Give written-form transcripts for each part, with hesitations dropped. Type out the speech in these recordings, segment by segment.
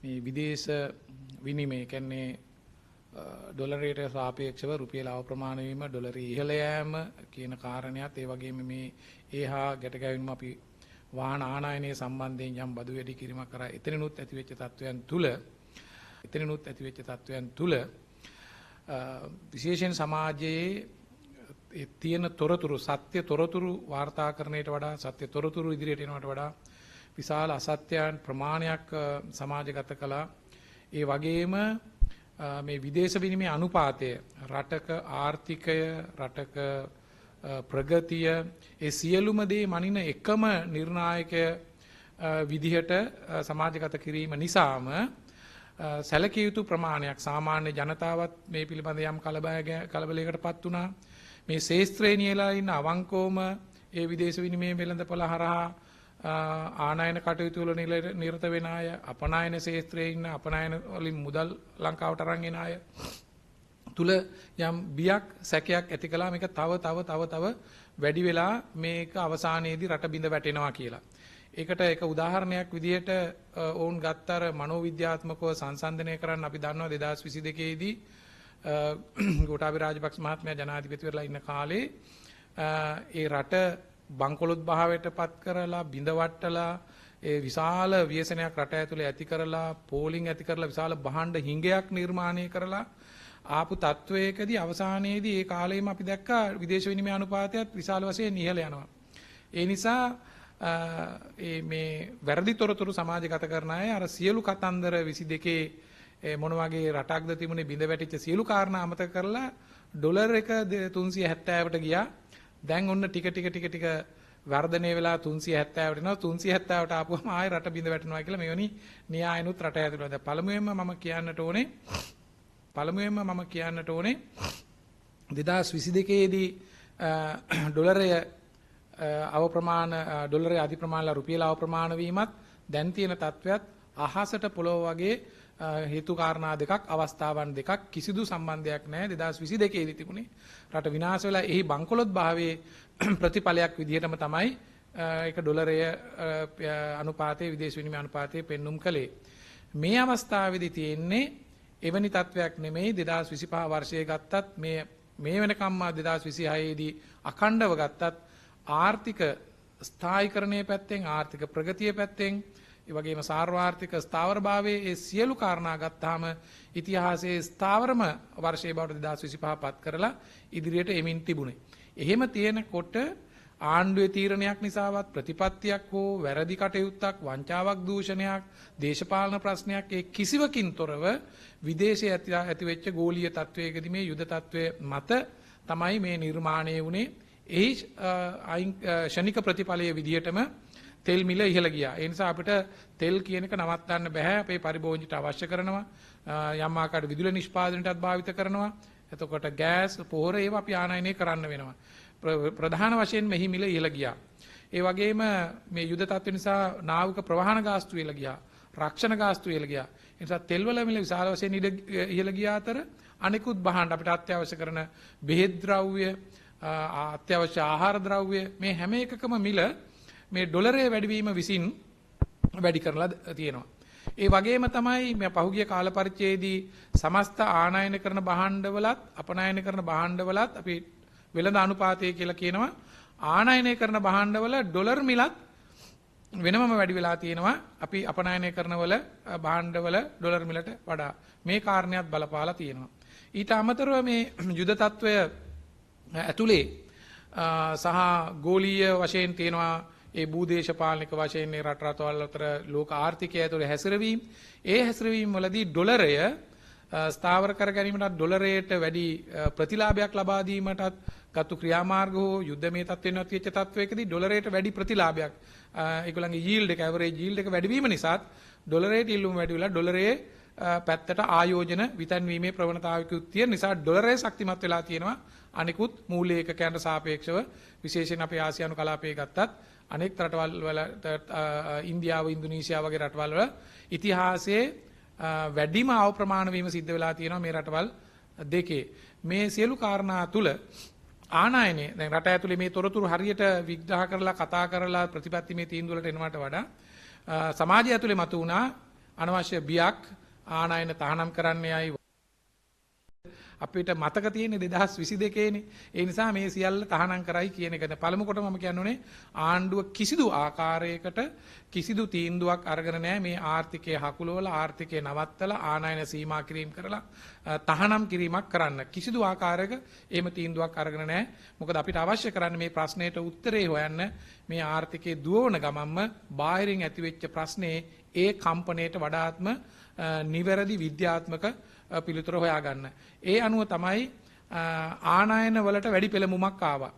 මේ විදේශ විනිමය කියන්නේ ඩොලරයට සාපේක්ෂව රුපියල අවප්‍රමාණ වීම, ඩොලරය ඉහළ යෑම කියන කාරණයක්, ඒ වගේම මේ ඒහා ගැට ගැනීම අපි වාහන ආනයනය සම්බන්ධයෙන් යම් බදු වැඩි කිරීමක් කරා එතනනුත් ඇතිවෙච්ච තත්වයන් තුල විශේෂයෙන් සමාජයේ තියෙන තොරතුරු, සත්‍ය තොරතුරු වාර්තාකරණයට වඩා, සත්‍ය තොරතුරු ඉදිරියට එනවට වඩා විශාල අසත්‍යයන් ප්‍රමාණයක් සමාජගත කළා. ඒ වගේම මේ විදේශ විනිමය අනුපාතය, රටක ආර්ථිකය, රටක ප්‍රගතිය, ඒ සියලුම දේ මනින එකම නිර්ණායකය විදිහට සමාජගත කිරීම නිසාම සැලකිය යුතු ප්‍රමාණයක් සාමාන්‍ය ජනතාවත් මේ පිළිබඳ යම් කලබලයකටපත් වුණා. මේ ශේස්ත්‍රයේ නියලා ඉන්න අවංකවම ඒ විදේශ විනිමය වෙළඳපොළ හරහා ආනයන කටයුතු වල නිරත වෙන අය, අපනයන ශේස්ත්‍රයේ ඉන්න අපනයන වලින් මුදල් ලංකාවට අරන් එන අය තුල යම් බියක් සැකයක් ඇති කළා. මේක තව වැඩි වෙලා මේක අවසානයේදී රට බිඳ වැටෙනවා කියලා. ඒකට එක උදාහරණයක් විදිහට ඔවුන් ගත්තර මනෝවිද්‍යාත්මකව සංසන්දනය කරන්න අපි දන්නවා 2022 දී ගෝඨාභය රාජපක්ෂ මහත්මයා ජනාධිපතිවරලා ඉන්න කාලේ ඒ රට බංකොලොත් භාවයට පත් කරලා බිඳවට්ටලා ඒ විශාල ව්‍යසනයක් රට ඇතුලේ ඇති කරලා පෝලිං ඇති කරලා විශාල භාණ්ඩ හිඟයක් නිර්මාණය කරලා ආපු තත්වයකදී අවසානයේදී ඒ කාලෙම අපි දැක්කා විදේශ විනිමය අනුපාතයත් විශාල වශයෙන් ඉහළ යනවා. ඒ නිසා මේ වැරදි තොරතුරු සමාජගත කරන අය අර සියලු කතන්දර 22 මොන වගේ රටක්ද තිබුණේ බිඳ වැටිච්ච සියලු කාරණා අමතක කරලා ඩොලර් එක 370ට ගියා. දැන් ඔන්න ටික වර්ධනය වෙලා 370ට එනවා. 370ට ආපුවම ආයෙ රට බිඳ වැටෙනවා කියලා මෙවැනි න්‍යායනුත් රට ඇතුළේ. දැන් පළමුවෙන්ම මම කියන්නට ඕනේ 2022 දී ඩොලරය ඩොලරයේ අධි ප්‍රමාණල රුපියල අවප්‍රමාණ වීමත් දැන් තියෙන තත්වයක් අහසට පොළොව වගේ හේතු කාරණා දෙකක්, අවස්ථාවන් දෙකක් කිසිදු සම්බන්ධයක් නැහැ. 2022 දී තිබුණේ රට විනාශ වෙලා එහි බංකොලොත් භාවයේ ප්‍රතිඵලයක් විදිහටම තමයි ඒක ඩොලරය අනුපාතයේ විදේශ විනිමය අනුපාතයේ පෙන්눔 කළේ. මේ අවස්ථාවේදී තියෙන්නේ එවැනි තත්වයක් නෙමෙයි. 2025 වර්ෂයේ ගත්තත් මේ වෙනකම්ම 2026 දී අඛණ්ඩව ගත්තත් ආර්ථික ස්ථායීකරණයේ පැත්තෙන්, ආර්ථික ප්‍රගතිය පැත්තෙන්, ඒ වගේම සාර්වාර්ථික ස්ථාවරභාවයේ ඒ සියලු කාරණා ගත්තාම ඉතිහාසයේ ස්ථාවරම වර්ෂයේ බවට 2025 පත් කරලා ඉදිරියට එමින් තිබුණේ. එහෙම තියෙනකොට ආණ්ඩුවේ තීරණයක් නිසාවත් ප්‍රතිපත්තියක් හෝ වැරදි කටයුත්තක්, වංචාවක්, දූෂණයක්, දේශපාලන ප්‍රශ්නයක් ඒ කිසිවකින් තොරව විදේශයේ ඇතිවෙච්ච ගෝලීය තත්වයකදී මේ යුද තත්වයේ මත තමයි මේ නිර්මාණය වුණේ. එහි ෂණික ප්‍රතිඵලයේ විදිහටම තෙල් මිල ඉහළ ගියා. ඒ නිසා අපිට තෙල් කියන එක නවත්තන්න බෑ. අපේ පරිභෝජනයට අවශ්‍ය කරනවා. යම් ආකාරයකට විදුලි නිෂ්පාදනයටත් භාවිත කරනවා. එතකොට ගෑස්, පොහොර ඒවා අපි ආනයනය කරන්න වෙනවා. ප්‍රධාන වශයෙන් මෙහි මිල ඉහළ ගියා. ඒ වගේම මේ යුද තත්ත්ව නිසා නාවික ප්‍රවාහන ගාස්තු ඉහළ ගියා. රක්ෂණ ගාස්තු ඉහළ ගියා. ඒ නිසා තෙල් වල මිල විශාල වශයෙන් ඉහළ ගිය අතර අනිකුත් භාණ්ඩ අපිට අත්‍යවශ්‍ය කරන බෙහෙත් ද්‍රව්‍ය, අත්‍යවශ්‍ය ආහාර ද්‍රව්‍ය මේ හැම එකකම මිල මේ ඩොලරයේ වැඩිවීම විසින් වැඩි කරලා තියෙනවා. ඒ වගේම තමයි මේ පහුගිය කාල පරිච්ඡේදයේ සමස්ත ආනයන කරන භාණ්ඩවලත් අපනයන කරන භාණ්ඩවලත් අපි වෙළඳ අනුපාතය කියලා කියනවා. ආනයනය කරන භාණ්ඩවල ඩොලර් මිලත් වෙනමම වැඩි වෙලා තියෙනවා. අපි අපනයනය කරනවල භාණ්ඩවල ඩොලර් මිලට වඩා මේ කාරණයක් බලපාලා තියෙනවා. ඊට අමතරව මේ යුද තත්වය ඇතුලේ සහ ගෝලීය වශයෙන් තියෙනවා ඒ භූදේශපාලනික වශයෙන් රට රටවල් අතර ලෝක ආර්ථිකය ඇතුලේ හැසිරවීම. ඒ හැසිරවීම වලදී ඩොලරය ස්ථාවර කර ගැනීමට ඩොලරයට වැඩි ප්‍රතිලාභයක් ලබා දීමටත් ගතු ක්‍රියාමාර්ග හෝ යුද්ධමය තත්ත්වෙන්නත් වෙච්ච තත්වයකදී ඩොලරයට වැඩි ප්‍රතිලාභයක් ඒගොල්ලන්ගේ yield එක ඇවරේජ් yield එක වැඩි වීම නිසාත් ඩොලරයට ඉල්ලුම වැඩි වෙලා ඩොලරයේ පැත්තට ආයෝජන විතන්වීමේ ප්‍රවණතාවයකුත් තියෙන නිසා ඩොලරය ශක්තිමත් වෙලා තියෙනවා. අනිකුත් මූල්‍ය ඒකකයන්ට සාපේක්ෂව විශේෂයෙන් අපේ ආසියානු කලාපයේ ගත්තත් අනෙක් රටවල් වල ඉන්දියාව, ඉන්දුනීසියා වගේ රටවල් වල ඉතිහාසයේ වැඩිම අවප්‍රමාණ වීම සිද්ධ වෙලා තියෙනවා මේ රටවල් දෙකේ. මේ සියලු කාරණා තුල ආනයනය දැන් රට ඇතුලේ මේ තොරතුරු හරියට විග්‍රහ කරලා කතා කරලා ප්‍රතිපත්තිමේ තීන්දුව වලට එනවට වඩා සමාජය ඇතුලේ මතු වුණා අනවශ්‍ය බියක් ආනයන තහනම් කරන්නේයි අපිට මතක තියෙන 2022 නේ. ඒ නිසා මේ සියල්ල තහනම් කරයි කියන එකද පළමු කොට මම කියන්නේ ආණ්ඩුව කිසිදු ආකාරයකට කිසිදු තීන්දුවක් අරගෙන නැහැ මේ ආර්ථිකයේ හකුලවල ආර්ථිකය නවත්තලා ආනයන සීමා කිරීම කරලා තහනම් කිරීමක් කරන්න. කිසිදු ආකාරයක එහෙම තීන්දුවක් අරගෙන නැහැ. මොකද අපිට අවශ්‍ය කරන්නේ මේ ප්‍රශ්නෙට උත්තරේ හොයන්න මේ ආර්ථිකයේ දුවවන ගමන්ම බාහිරින් ඇතිවෙච්ච ප්‍රශ්නේ ඒ කම්පණයට වඩාත්ම නිවැරදි විද්‍යාත්මක පිළිතුර හොයාගන්න. ඒ අනුව තමයි ආනයන වලට වැඩි පෙළඹුමක් ආවා.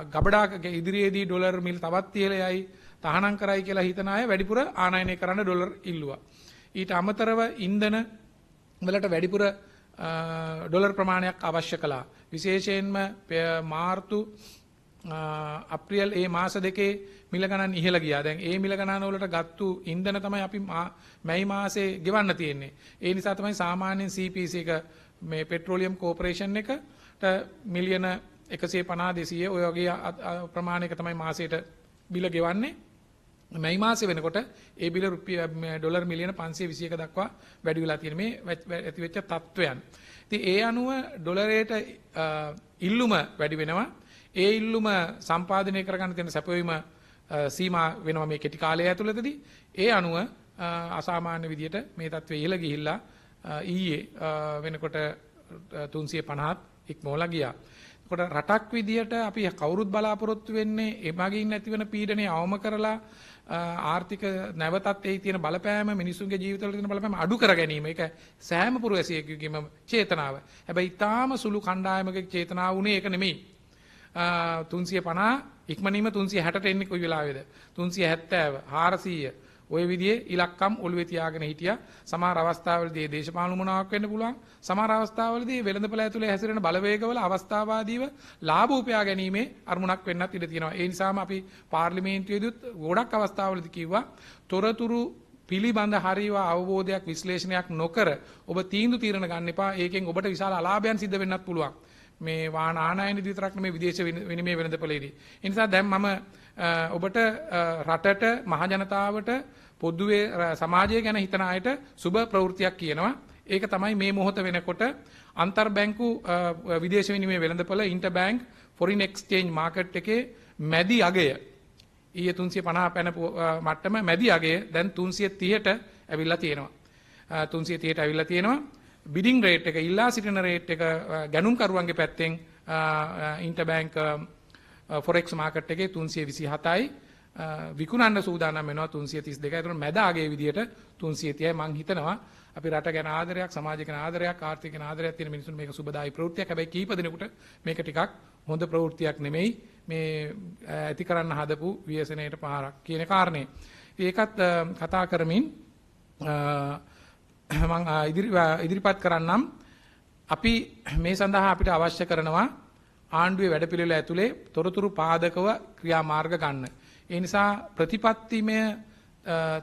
ගබඩාක ඉදිරියේදී ඩොලර් මිල් තවත් තියලයි තහනම් කරයි කියලා හිතන අය වැඩිපුර ආනයනය කරන්න ඩොලර් ඉල්ලුවා. ඊට අමතරව ඉන්ධන වලට වැඩිපුර ඩොලර් ප්‍රමාණයක් අවශ්‍ය කළා. විශේෂයෙන්ම මාර්තු අප්‍රේල් ඒ මාස දෙකේ මිල ගණන් ඉහළ ගියා. දැන් ඒ මිල ගණන් වලට ගත්තු ඉන්ධන තමයි අපි මැයි මාසේ ගෙවන්න තියෙන්නේ. ඒ නිසා තමයි සාමාන්‍යයෙන් CPC එක මේ පෙට්‍රෝලියම් කෝපරේෂන් එකට මිලියන 150 200 ඔය වගේ ප්‍රමාණයක තමයි මාසයට බිල ගෙවන්නේ. මැයි මාසේ වෙනකොට ඒ බිල ඩොලර් මිලියන 521 දක්වා වැඩි වෙලා තියෙන මේ ඇතිවෙච්ච තත්ත්වයන්. ඉතින් ඒ අනුව ඩොලරයට ඉල්ලුම වැඩි වෙනවා. ඒ ඉල්ලුම සම්පාදනය කරගන්න තියෙන සැපයීම සීමා වෙනවා මේ කෙටි කාලය ඇතුළතදී. ඒ අනුව අසාමාන්‍ය විදියට මේ තත්ත්වය ඉහළ ගිහිල්ලා ඊයේ වෙනකොට 350ත් ඉක්මවලා ගියා. එතකොට රටක් විදියට අපි කවුරුත් බලාපොරොත්තු වෙන්නේ එමගින් නැතිවන පීඩනය අවම කරලා ආර්ථික නැවතත් ඒ තියෙන බලපෑම මිනිසුන්ගේ ජීවිතවල තියෙන බලපෑම අඩු කර ගැනීම. ඒක සෑම පුරවැසියෙකුගේම චේතනාව. හැබැයි ඊටාම සුළු කණ්ඩායමක චේතනාව උනේ ඒක නෙමෙයි. 350 ඉක්මනින්ම 360ට එන්නේ කොයි වෙලාවේද 370 400 ওই විදිහේ ඉලක්කම් ඔළුවේ තියාගෙන හිටියා. සමහර අවස්ථාවලදී දේශපාලන මුණාවක් වෙන්න පුළුවන්. සමහර අවස්ථාවලදී වෙළඳපොළ ඇතුලේ හැසිරෙන බලවේගවල අවස්ථාවාදීව ලාභ උපයා ගැනීමේ අරමුණක් වෙන්නත් ඉඩ තියෙනවා. ඒ නිසාම අපි පාර්ලිමේන්තුවේදීත් ගොඩක් අවස්ථාවලදී කිව්වා තොරතුරු පිළිබඳ හරිව අවබෝධයක් විශ්ලේෂණයක් නොකර ඔබ තීන්දුව తీරන ගන්න එපා. ඒකෙන් ඔබට විශාල අලාභයන් සිද්ධ වෙන්නත් පුළුවන්. මේ වාහන ආනයන විතරක් නෙමෙයි විදේශ විනිමය වෙළඳපොළේදී. ඒ නිසා දැන් මම ඔබට රටට මහ ජනතාවට පොදුවේ සමාජය ගැන හිතන අයට සුබ ප්‍රවෘත්තියක් කියනවා. ඒක තමයි මේ මොහොත වෙනකොට අන්තර් බැංකු විදේශ විනිමය වෙළඳපොළ ඉන්ටර්බැංක් ෆොරින් එක්ස්චේන්ජ් මාකට් එකේ මැදි අගය ඊයේ 350 පැන මට්ටම මැදි අගය දැන් 330ට ඇවිල්ලා තියෙනවා. 330ට ඇවිල්ලා තියෙනවා. බිඩින් රේට් එක ඉල්ලා සිටින රේට් එක ගැනුම්කරුවන්ගේ පැත්තෙන් ඉන්ටර්බැංක් ෆොරෙක්ස් මාකට් එකේ 327යි විකුණන්න සූදානම් වෙනවා 332යි. ඒතර මැද ආගේ විදියට 330යි. මං හිතනවා අපි රට ගැන ආදරයක්, සමාජය ගැන ආදරයක්, ආර්ථික ගැන ආදරයක් තියෙන මිනිසුන් මේක සුබදායි ප්‍රවෘත්තියක්. හැබැයි කීප දිනකට මේක ටිකක් හොඳ ප්‍රවෘත්තියක් නෙමෙයි. මේ ඇති කරන්න හදපු ව්‍යසනයට පහරක් කියන කාරණේ. ඒකත් කතා කරමින් මම ඉදිරිපත් කරන්නම්. අපි මේ සඳහා අපිට අවශ්‍ය කරනවා ආණ්ඩුවේ වැඩපිළිවෙල ඇතුලේ තොරතුරු පාදකව ක්‍රියාමාර්ග ගන්න. ඒ නිසා ප්‍රතිපත්තිමය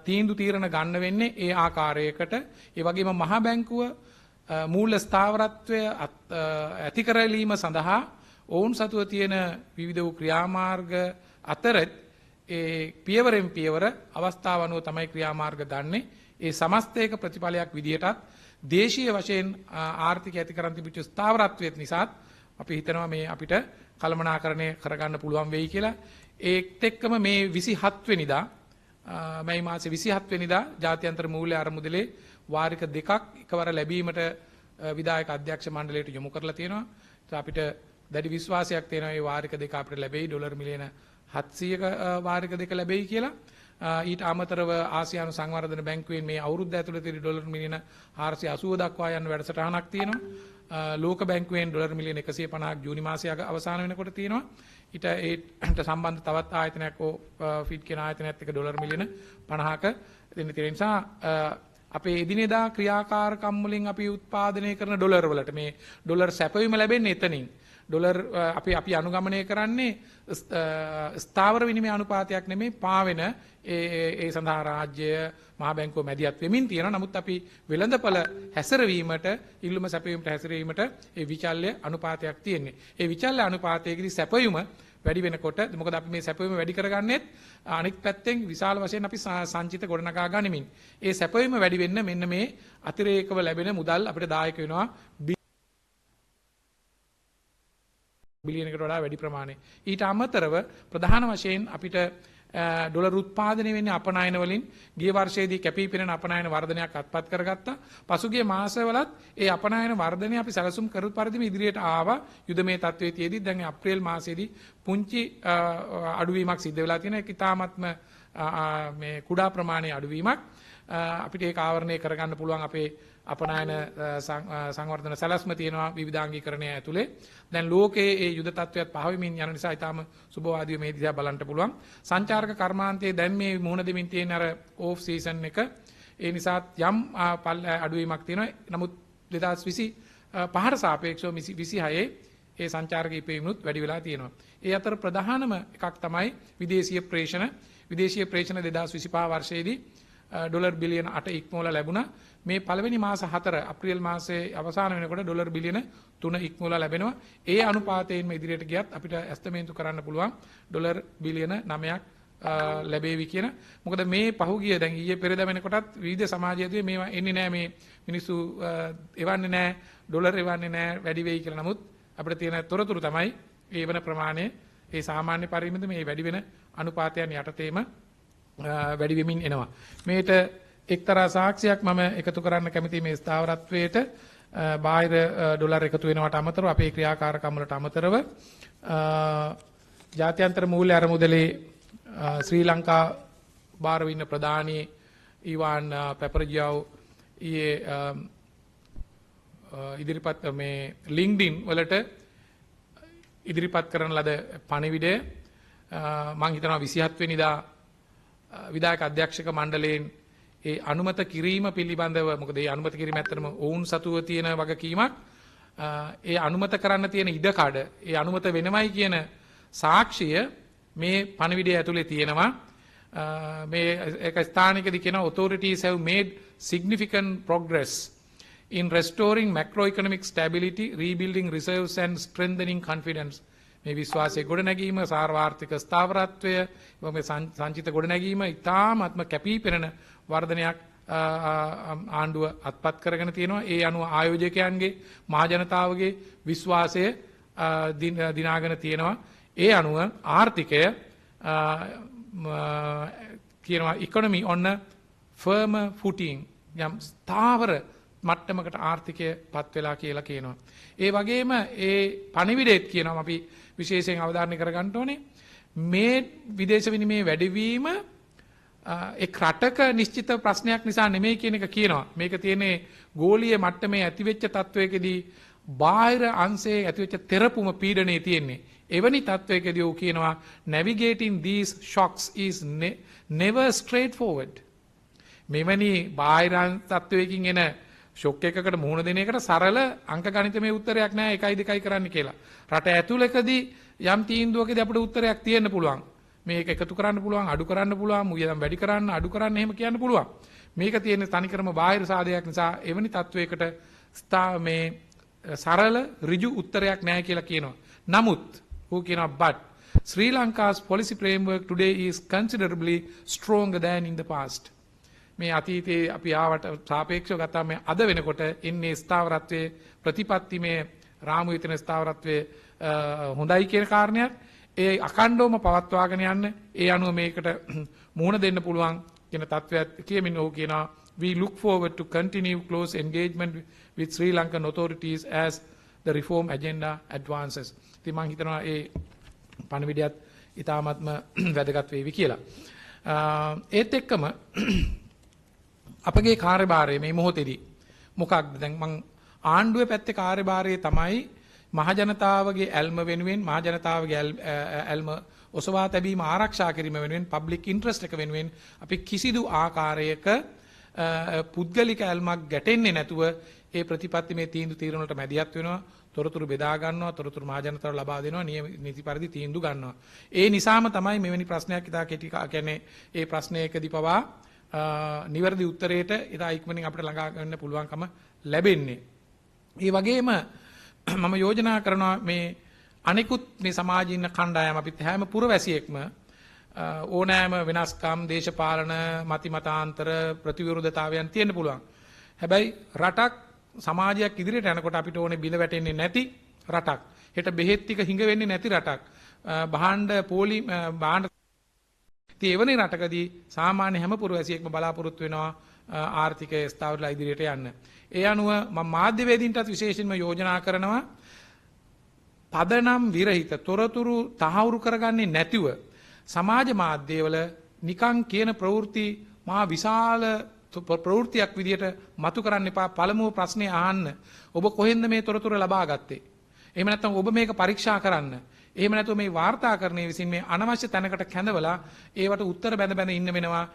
තීන්දුව తీරන ගන්න වෙන්නේ ඒ ආකාරයකට. ඒ වගේම මහා බැංකුව මූල්‍ය ස්ථාවරත්වය ඇති කරලීම සඳහා ඔවුන් සතුව තියෙන විවිධ වූ ක්‍රියාමාර්ග අතර ඒ පියවරෙන් පියවර අවස්ථාව අනුව තමයි ක්‍රියාමාර්ග ගන්නෙ. ඒ සමස්තයක ප්‍රතිඵලයක් විදියටත් දේශීය වශයෙන් ආර්ථික ඇති කරන් තිබිච්ච ස්ථාවරත්වය නිසාත් අපි හිතනවා මේ අපිට කළමනාකරණය කරගන්න පුළුවන් වෙයි කියලා. ඒත් එක්කම මේ 27 වෙනිදා මැයි මාසේ 27 වෙනිදා ජාත්‍යන්තර මූල්‍ය අරමුදලේ වාරික දෙකක් එකවර ලැබීමට විධායක අධ්‍යක්ෂ මණ්ඩලයට යොමු කරලා තියෙනවා. අපිට දැඩි විශ්වාසයක් තියෙනවා මේ වාරික දෙක අපිට ලැබෙයි ඩොලර් මිලියන 700ක වාරික දෙක ලැබෙයි කියලා. ඊට අමතරව ආසියානු සංවර්ධන බැංකුවෙන් මේ අවුරුද්ද ඇතුළත ඩොලර් මිලියන 480 දක්වා යන වැඩසටහනක් තියෙනවා. ලෝක බැංකුවෙන් ඩොලර් මිලියන 150ක් ජූනි මාසයේ අවසාන වෙනකොට තියෙනවා. ඊට ඒට සම්බන්ධ තවත් ආයතනයක් ෆිට් කියන ආයතනයත් එක්ක ඩොලර් මිලියන 50ක දෙන්න තියෙන නිසා අපේ එදිනෙදා ක්‍රියාකාරකම් වලින් අපි උත්පාදනය කරන ඩොලර් වලට මේ ඩොලර් සැපවීම ලැබෙන්නේ එතනින්. ඩොලර් අපි අනුගමනය කරන්නේ ස්ථාවර විනිමය අනුපාතයක් නෙමෙයි පාවෙන ඒ සඳහා රාජ්‍ය මහා බැංකුව මැදිහත් වෙමින් තියෙනවා. නමුත් අපි වෙළඳපළ හැසිරවීමට ඉල්ලුම සැපයීමට හැසිරවීමට ඒ විචල්්‍ය අනුපාතයක් තියෙන්නේ. ඒ විචල්්‍ය අනුපාතයේදී සැපයීම වැඩි වෙනකොට මොකද අපි මේ සැපයීම වැඩි කරගන්නෙත් අනිත් පැත්තෙන් විශාල වශයෙන් අපි සංචිත ගොඩනගා ගනිමින්. ඒ සැපයීම වැඩි වෙන්න මෙන්න මේ අතිරේකව ලැබෙන මුදල් අපිට දායක වෙනවා බිලියනකට වඩා වැඩි ප්‍රමාණයක්. ඊට අමතරව ප්‍රධාන වශයෙන් අපිට ඩොලර් උත්පාදනය වෙන්නේ අපනයන වලින් ගිය වර්ෂයේදී කැපී පෙනෙන අපනයන වර්ධනයක් අත්පත් කරගත්තා. පසුගිය මාසවලත් ඒ අපනයන වර්ධනය අපි සැලසුම් කරු පරිදිම ඉදිරියට ආවා. යුදමේ තත්ත්වයේ තියේදී දැන් අප්‍රේල් මාසයේදී පුංචි අඩුවීමක් සිද්ධ වෙලා තියෙනවා. ඒක ඉතාමත්ම මේ කුඩා ප්‍රමාණයේ අඩුවීමක්. අපිට ඒක ආවරණය කරගන්න පුළුවන් අපේ අපනයන සංවර්ධන සැලැස්ම තියෙනවා විවිධාංගීකරණය ඇතුලේ. දැන් ලෝකයේ ඒ යුද තත්ත්වයක් පහවෙමින් යන නිසා ඊටාම සුබවාදීව මේ දිහා බලන්න පුළුවන්. සංචාරක කර්මාන්තයේ දැන් මේ මුහුණ දෙමින් තියෙන අර ඕෆ් සීසන් එක ඒ නිසා යම් අඩුවීමක් තියෙනවා. නමුත් 2025ට සාපේක්ෂව 26 ඒ සංචාරක ඉපැයීමනුත් වැඩි වෙලා තියෙනවා. ඒ අතර ප්‍රධානම එකක් තමයි විදේශීය ප්‍රේෂණ. විදේශීය ප්‍රේෂණ 2025 වර්ෂයේදී ඩොලර් බිලියන 8 ඉක්මවලා ලැබුණා. මේ පළවෙනි මාස 4 අප්‍රේල් මාසයේ අවසාන වෙනකොට ඩොලර් බිලියන 3 ඉක්මවලා ලැබෙනවා. ඒ අනුපාතයෙන්ම ඉදිරියට ගියත් අපිට ඇස්තමේන්තු කරන්න පුළුවන් ඩොලර් බිලියන 9ක් ලැබෙවි කියන. මොකද මේ පහුගිය දැන් ඊයේ පෙරේද වෙනකොටත් විවිධ සමාජයේදී මේවා එන්නේ නැහැ මේ මිනිස්සු එවන්නේ නැහැ ඩොලර් එවන්නේ නැහැ වැඩි වෙයි කියලා. නමුත් අපිට තියෙන තොරතුරු තමයි ඒ වෙන ප්‍රමාණය ඒ සාමාන්‍ය පරිමිත මේ වැඩි වෙන අනුපාතයන් යටතේම වැඩි වෙමින් එනවා. මේට එක්තරා සාක්ෂියක් මම එකතු කරන්න කැමති මේ ස්ථාවරත්වයට බාහිර ඩොලර් එකතු වෙනවට අමතරව අපේ ක්‍රියාකාරකම් වලට අමතරව ජාත්‍යන්තර මූල්‍ය අරමුදලේ ශ්‍රී ලංකා බාර වින්න ප්‍රධානී ඊවාන් පැපරජියව් ඊයේ ඉදිරිපත් මේ ලින්ක්ඩින් වලට ඉදිරිපත් කරන ලද පණිවිඩය මම හිතනවා 27 වෙනිදා විධායක අධ්‍යක්ෂක මණ්ඩලයෙන් ඒ අනුමත කිරීම පිළිබඳව මොකද ඒ අනුමත කිරීම ඇත්තටම ඔවුන් සතුව තියෙන වගකීමක් ඒ අනුමත කරන්න තියෙන ඉඩකඩ ඒ අනුමත වෙනවයි කියන සාක්ෂිය මේ පණිවිඩය ඇතුලේ තියෙනවා මේ එක ස්ථානිකදී කියන authorities have made significant progress in restoring macroeconomic stability rebuilding reserves and strengthening confidence මේ විශ්වාසයේ ගොඩනැගීම සාර්වාර්ථික ස්ථාවරත්වය මේ සංචිත ගොඩනැගීම ඉතාමත්ම කැපී පෙනෙන වර්ධනයක් ආණ්ඩුව අත්පත් කරගෙන තියෙනවා. ඒ අනුව ආයෝජකයන්ගේ මහජනතාවගේ විශ්වාසය දිනාගෙන තියෙනවා. ඒ අනුව ආර්ථිකය කියනවා economy on a firm footing යම් ස්ථාවර මට්ටමකට ආර්ථිකය පත් වෙලා කියලා කියනවා. ඒ වගේම ඒ පණිවිඩයත් කියනවා අපි විශේෂයෙන් අවධාරණය කරගන්න ඕනේ මේ විදේශ විනිමය වැඩිවීම එක් රටක නිශ්චිත ප්‍රශ්නයක් නිසා නෙමෙයි කියන එක කියනවා. මේක තියෙන්නේ ගෝලීය මට්ටමේ ඇතිවෙච්ච තත්වයකදී බාහිර අංශයේ ඇතිවෙච්ච තෙරපුම පීඩනයේ තියෙන්නේ. එවැනි තත්වයකදී ਉਹ කියනවා navigating these shocks is never straightforward. මෙවැනි බාහිර තත්වයකින් එන ෂොක් එකකට මුහුණ දෙන එකට සරල අංක ගණිතමය උත්තරයක් නෑ 1යි 2යි කරන්න කියලා. රට ඇතුළකදී යම් තීන්දුවකදී අපිට උත්තරයක් තියෙන්න පුළුවන්. මේක එකතු කරන්න පුළුවන්, අඩු කරන්න පුළුවන්, මුයදම් වැඩි කරන්න, අඩු කරන්න එහෙම කියන්න පුළුවන්. මේක තියෙන තනිකරම බාහිර සාධකයක් නිසා එවැනි තත්වයකට මේ සරල ඍජු උත්තරයක් නෑ කියලා කියනවා. නමුත් ඌ කියනවා but Sri Lanka's policy framework today is considerably stronger than in the past. මේ අතීතයේ අපි ආවට සාපේක්ෂව ගත්තාම මේ අද වෙනකොට ඉන්නේ ස්ථාවරත්වයේ ප්‍රතිපත්තිමේ රාමු විතන ස්ථාවරත්වයේ හොඳයි කියන කාරණයක් ඒ අඛණ්ඩවම පවත්වාගෙන යන්න ඒ අනුව මේකට මුහුණ දෙන්න පුළුවන් කියන තත්වයක් කියමින් ඔහු කියනවා we look forward to continue close engagement with Sri Lankan authorities as the reform agenda advances. ඉතින් මම හිතනවා ඒ පණිවිඩයත් ඉතාමත්ම වැදගත් වේවි කියලා. ඒත් එක්කම අපගේ කාර්යභාරය මේ මොහොතේදී මොකක්ද දැන් මං ආණ්ඩුවේ පැත්තේ කාර්යභාරය තමයි මහජනතාවගේ ඇල්ම වෙනුවෙන් මහජනතාවගේ ඇල්ම ඔසවා තැබීම ආරක්ෂා කිරීම වෙනුවෙන් පබ්ලික් ඉන්ට්‍රස්ට් එක වෙනුවෙන් අපි කිසිදු ආකාරයක පුද්ගලික ඇල්මක් ගැටෙන්නේ නැතුව ඒ ප්‍රතිපත්තිමේ තීන්දුව తీරන වලට මැදිහත් වෙනවා තොරතුරු බෙදා ගන්නවා තොරතුරු මහජනතාවට ලබා දෙනවා නීති පරිදි තීන්දුව ගන්නවා. ඒ නිසාම තමයි මෙවැනි ප්‍රශ්නයක් ඉතා කෙටි කියන්නේ ඒ ප්‍රශ්නයකදී පවා නිවැරදි උත්තරයට ඉතා ඉක්මනින් අපිට ළඟා ගන්න පුළුවන්කම ලැබෙන්නේ. ඒ වගේම මම යෝජනා කරනවා මේ අනිකුත් මේ සමාජයේ ඉන්න කණ්ඩායම් අපිත් හැම පුරවැසියෙක්ම ඕනෑම වෙනස්කම් දේශපාලන මතිමතාන්තර ප්‍රතිවිරුද්ධතාවයන් තියෙන්න පුළුවන්. හැබැයි රටක් සමාජයක් ඉදිරියට යනකොට අපිට ඕනේ බිල වැටෙන්නේ නැති රටක්. හෙට බෙහෙත් ටික හිඟ වෙන්නේ නැති රටක්. භාණ්ඩ පොලි භාණ්ඩ තේවන රටකදී සාමාන්‍ය හැම පුරවැසියෙක්ම බලාපොරොත්තු වෙනවා ආර්ථිකය ස්ථාවරලා ඉදිරියට යන්න. ඒ අනුව මම මාධ්‍යවේදීන්ටත් විශේෂයෙන්ම යෝජනා කරනවා පදනම් විරහිත තොරතුරු තහවුරු කරගන්නේ නැතිව සමාජ මාධ්‍යවල නිකං කියන ප්‍රවෘත්ති මහා විශාල ප්‍රවෘත්තියක් විදියට මතු කරන්න එපා. පළමුව ප්‍රශ්නේ අහන්න. ඔබ කොහෙන්ද මේ තොරතුරු ලබා ගත්තේ? එහෙම නැත්නම් ඔබ මේක පරීක්ෂා කරන්න. එහෙම නැත්නම් මේ වාර්තාකරණයේ විසින් මේ අනවශ්‍ය තැනකට කැඳවලා ඒවට උත්තර බැඳ බැඳ ඉන්න වෙනවා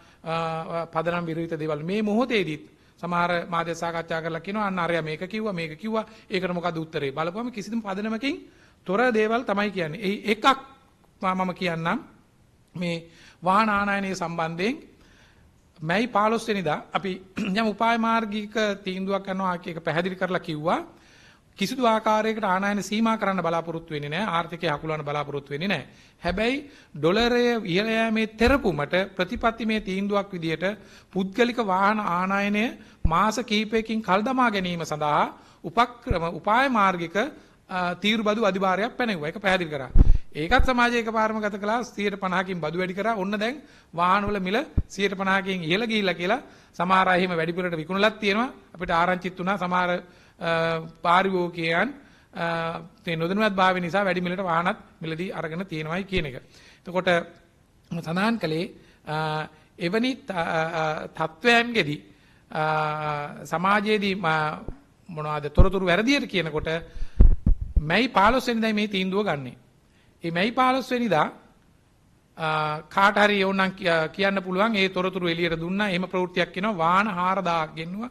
පදනම් විරහිත දේවල්. මේ මොහොතේදීත් සමහර මාධ්‍ය සාකච්ඡා කරලා කියනවා අන්න අරයා මේක කිව්වා ඒකට මොකද්ද උත්තරේ? බලපුවම කිසිදු පදනමකින් තොර දේවල් තමයි කියන්නේ. ඒ එකක් මම කියන්නම් මේ වාහන ආනයනය සම්බන්ධයෙන් මැයි 15 වෙනිදා අපි යම් උපාය මාර්ගික තීන්දුවක් කරනවා ඒක පැහැදිලි කරලා කිව්වා කිසිදු ආකාරයකට ආනයන සීමා කරන්න බලාපොරොත්තු වෙන්නේ නැහැ ආර්ථිකය හකුලවන්න බලාපොරොත්තු වෙන්නේ නැහැ. හැබැයි ඩොලරය ඉහළ යෑමේ තෙරපුමට ප්‍රතිපත්තිමය තීන්දුවක් විදියට පුද්ගලික වාහන ආනයනය මාස කිහිපයකින් කල් දමා ගැනීම සඳහා උපාය මාර්ගික තීරු බදු අධිභාරයක් පැනෙවුවා. ඒක පැහැදිලි කරා. ඒකත් සමාජයේ එකපාරම ගත කළා 150කින් බදු වැඩි කරා. ඔන්න දැන් වාහනවල මිල 150කින් ඉහළ ගිහිල්ලා කියලා සමහර අය එහෙම වැඩිපුරට විකුණලත් තියෙනවා. අපිට ආරංචිත් වුණා සමහර පාරිභෝගිකයන් තේ නොදැනුවත් භාවය නිසා වැඩි මිලට වාහනත් මිලදී අරගෙන තියෙනවායි කියන එක. එතකොට සඳහන් කළේ එවැනි තත්වයන්ගෙදී සමාජයේදී මොනවාද තොරතුරු වැරදියට කියනකොට මැයි 15 වෙනිදා මේ තීන්දුව ගන්නේ. මේ මැයි 15 වෙනිදා කාට හරි ඕනනම් කියන්න පුළුවන් ඒ තොරතුරු එළියට දුන්නා. එහෙම ප්‍රවෘත්තියක් කියනවා වාහන 4000ක් ගෙන්නුවා.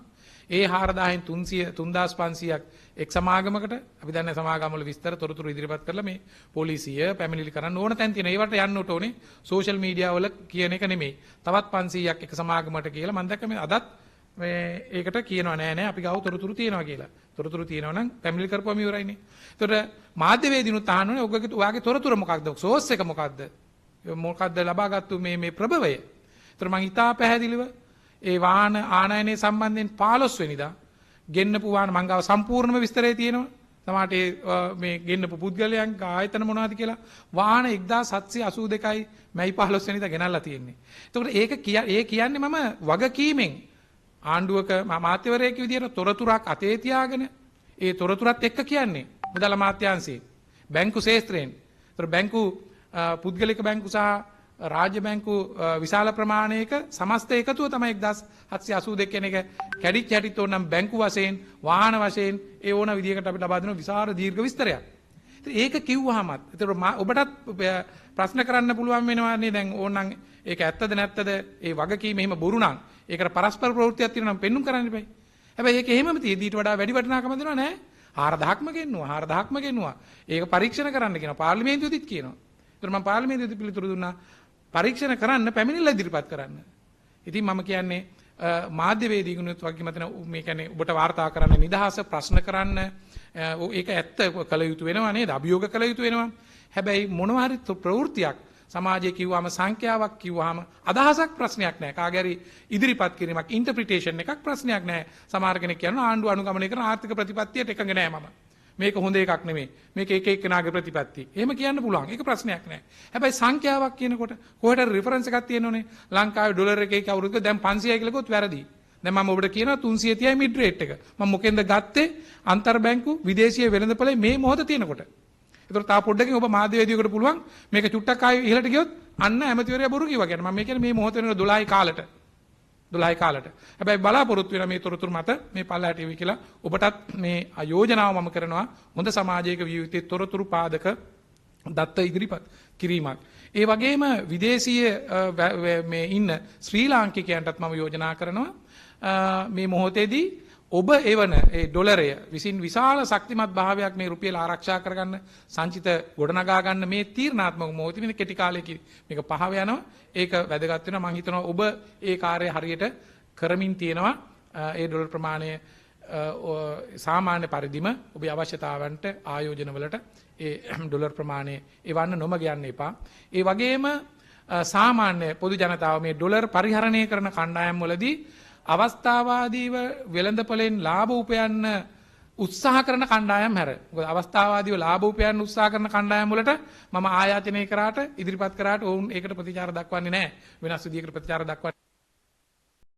ඒ 4000න් 3500ක් එක් සමාගමකට අපි දන්නේ සමාගම් වල විස්තර තොරතුරු ඉදිරිපත් කරලා මේ පොලිසිය පැමිණිලි කරන්න ඕන තැන් තියෙනවා. ඒවට යන්නට ඕනේ. සෝෂල් මීඩියා වල කියන එක නෙමෙයි. තවත් 500ක් එක සමාගමකට කියලා මම දැක්ක මේ අදත් මේ ඒකට කියනවා නෑ අපි ගාව තොරතුරු තියෙනවා කියලා. තොරතුරු තියෙනවා නම් පැමිණිලි කරපුවම ඉවරයිනේ. ඒතකොට මාධ්‍යවේදීනුත් අහන්නේ ඔයගේ තොරතුරු මොකක්ද? සෝස් එක මොකක්ද? මොකක්ද ලබාගත්තු මේ ප්‍රභවය. ඒතකොට මම ඉතා පැහැදිලිව ඒ වාහන ආනයනයේ සම්බන්ධයෙන් 15 වෙනිදා ගෙන්නපු වාහන මං ගාව සම්පූර්ණම විස්තරය තියෙනවා. සමහරට මේ ගෙන්නපු පුද්ගලයන් ආයතන මොනවද කියලා වාහන 1782යි මැයි 15 වෙනිදා ගෙනල්ලා තියෙන්නේ. එතකොට ඒ කියන්නේ මම වගකීමෙන් ආණ්ඩුවක මාත්‍යවරයෙක් විදියට තොරතුරක් අතේ තියාගෙන ඒ තොරතුරත් එක්ක කියන්නේ මුදල් අමාත්‍යාංශයේ බැංකු ශාස්ත්‍රයෙන්. ඒතර බැංකු පුද්ගලික බැංකු සහ රාජ්‍ය බැංකු විශාල ප්‍රමාණයක සමස්ත එකතුව තමයි 1782 කියන එක කැඩිච්ච හැටිත් ඕනම් බැංකු වශයෙන් වාහන වශයෙන් ඒ ඕන විදියකට අපිට ලබා දෙන විශාල දීර්ඝ විස්තරයක්. ඒක කිව්වහමත් ඒතර ඔබටත් ප්‍රශ්න කරන්න පුළුවන් වෙනවානේ දැන් ඕනනම් ඒක ඇත්තද නැත්තද ඒ වගකීම එහෙම බොරු නම් ඒකට පරස්පර ප්‍රවෘත්තියක් තියෙනවා නම් පෙන්눔 කරන්න එපයි. හැබැයි ඒක එහෙමම තියෙද්දි ඊට වඩා වැඩි වටිනාකම දෙනවා නෑ. 4000ක්ම ගෙන්නුවා. ඒක පරීක්ෂණ කරන්න කියනවා. පාර්ලිමේන්තුවේදීත් කියනවා. ඒතර මම පාර්ලිමේන්තුවේදී පිළිතුරු දුන්නා පරීක්ෂණ කරන්න පැමිණිල්ල ඉදිරිපත් කරන්න. ඉතින් මම කියන්නේ මාධ්‍යවේදීගුණුත් වගේ මතන මේ කියන්නේ ඔබට වාර්තා කරන්න නිදහස ප්‍රශ්න කරන්න ඒක ඇත්ත කළ යුතු වෙනවා නේද? අභියෝග කළ යුතු වෙනවා. හැබැයි මොනවා හරි ප්‍රවෘත්තියක් සමාජයේ කිව්වම සංඛ්‍යාවක් කිව්වම අදහසක් ප්‍රශ්නයක් නැහැ. කාගේ හරි ඉදිරිපත් කිරීමක් ඉන්ටර්ප්‍රිටේෂන් එකක් ප්‍රශ්නයක් නැහැ. සමහර කෙනෙක් කියනවා ආණ්ඩුව අනුගමනය කරන ආර්ථික ප්‍රතිපත්තියට එකඟ නැහැ මම. මේක හොඳ එකක් නෙමෙයි. මේක එක එක්කෙනාගේ ප්‍රතිපත්තිය. එහෙම කියන්න පුළුවන්. ඒක ප්‍රශ්නයක් නැහැ. හැබැයි සංඛ්‍යාවක් කියනකොට කොහෙට රිෆරන්ස් එකක් තියෙනවනේ. ලංකාවේ ඩොලර් එකේ කවුරුද දැන් 500යි කියලා කිව්වොත් වැරදි. දැන් මම ඔබට කියනවා 330යි මිඩ් රේට් එක. මම මොකෙන්ද ගත්තේ? අන්තර් බැංකු විදේශීය වෙළඳපොලේ මේ මොහොත තියෙනකොට. ඒතර තා පොඩ්ඩකින් ඔබ මාධ්‍යවේදියෙකුට පුළුවන් මේක චුට්ටක් ආයෙ ඉහළට ගියොත් අන්න ඇමතිවරයා බොරු කිව්වා කියන්නේ. මම මේ කියන්නේ මේ මොහොත වෙන 12යි කාලට. හැබැයි බලාපොරොත්තු වෙන මේ තොරතුරු මත මේ පල්ලහැට එවි කියලා ඔබටත් මේ යෝජනාව මම කරනවා හොඳ සමාජයක විය යුත්තේ තොරතුරු පාදක දත්ත ඉදිරිපත් කිරීමක්. ඒ වගේම විදේශීය මේ ඉන්න ශ්‍රී ලාංකිකයන්ටත් මම යෝජනා කරනවා මේ මොහොතේදී ඔබ එවන ඒ ඩොලරය විසින් විශාල ශක්තිමත් භාවයක් මේ රුපියල ආරක්ෂා කරගන්න සංචිත ගොඩනගා ගන්න මේ තීරණාත්මක මොහොතේ මේ කෙටි කාලයකින් මේක පහව යනවා. ඒක වැදගත් වෙනවා. මම හිතනවා ඔබ ඒ කාර්යය හරියට කරමින් තියෙනවා. ඒ ඩොලර් ප්‍රමාණය සාමාන්‍ය පරිදිම ඔබේ අවශ්‍යතාවන්ට ආයෝජනවලට ඒ ඩොලර් ප්‍රමාණය එවන්න නොමග යන්න එපා. ඒ වගේම සාමාන්‍ය පොදු ජනතාව මේ ඩොලර් පරිහරණය කරන කණ්ඩායම් වලදී අවස්ථාවාදීව වෙළඳපොලෙන් ලාභ උපයන්න උත්සාහ කරන කණ්ඩායම් හැර. මොකද අවස්ථාවාදීව ලාභ උපයන්න උත්සාහ කරන කණ්ඩායම් වලට මම ආයාචනය කරාට ඉදිරිපත් කරාට ඔවුන් ඒකට ප්‍රතිචාර දක්වන්නේ නැහැ. වෙනස් විදියකට ප්‍රතිචාර දක්වන්නේ